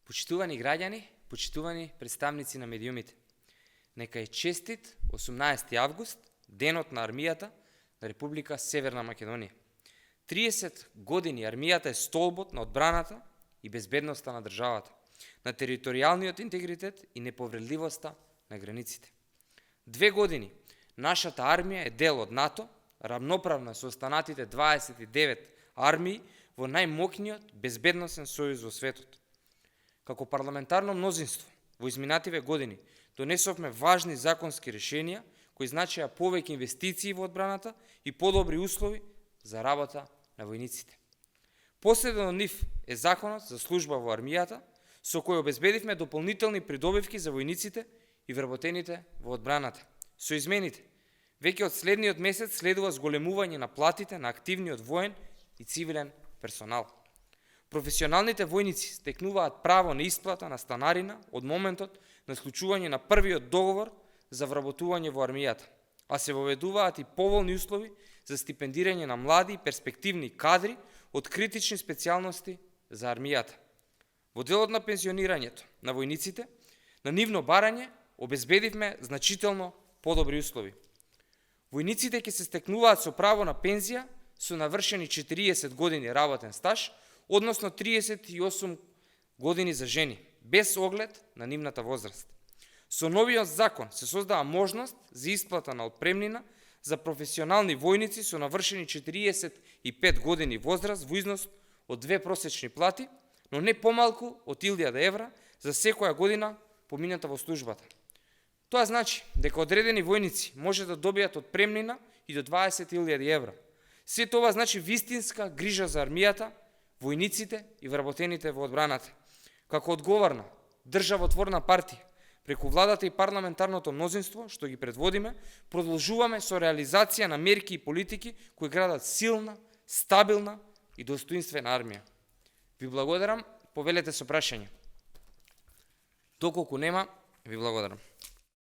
Почитувани граѓани, почитувани представници на медиумите, нека е честит 18 август, денот на армијата на Република Северна Македонија. 30 години армијата е столбот на одбраната и безбедноста на државата, на територијалниот интегритет и неповредливоста на границите. 2 години нашата армија е дел од НАТО, рамноправна со останатите 29 армии во најмокниот безбедносен сојуз во светот. Како парламентарно мнозинство во изминативе години донесовме важни законски решенија кои значеа повеќе инвестиции во одбраната и подобри услови за работа на војниците. Последен од нив е законот за служба во армијата, со кој обезбедивме дополнителни придобивки за војниците и вработените во одбраната. Со измените, веќе од следниот месец следува зголемување на платите на активниот воен и цивилен персонал. Професионалните војници стекнуваат право на исплата на станарина од моментот на склучување на првиот договор за вработување во армијата, а се воведуваат и поволни услови за стипендирање на млади и перспективни кадри од критични специјалности за армијата. Во делот на пензионирањето на војниците, на нивно барање обезбедивме значително подобри услови. Војниците ќе се стекнуваат со право на пензија со навршени 40 години работен стаж, односно 38 години за жени, без оглед на нивната возраст. Со новиот закон се создава можност за исплата на отпремнина за професионални војници со навршени 45 години возраст во износ од 2 просечни плати, но не помалку од 1000 евра за секоја година помината во службата. Тоа значи дека одредени војници може да добијат отпремнина и до 20.000 евра. Се тоа значи вистинска грижа за армијата, војниците и вработените во одбраната. Како одговорна, државотворна партија, преку владата и парламентарното мнозинство, што ги предводиме, продолжуваме со реализација на мерки и политики кои градат силна, стабилна и достоинствена армија. Ви благодарам, повелете со прашање. Доколку нема, ви благодарам.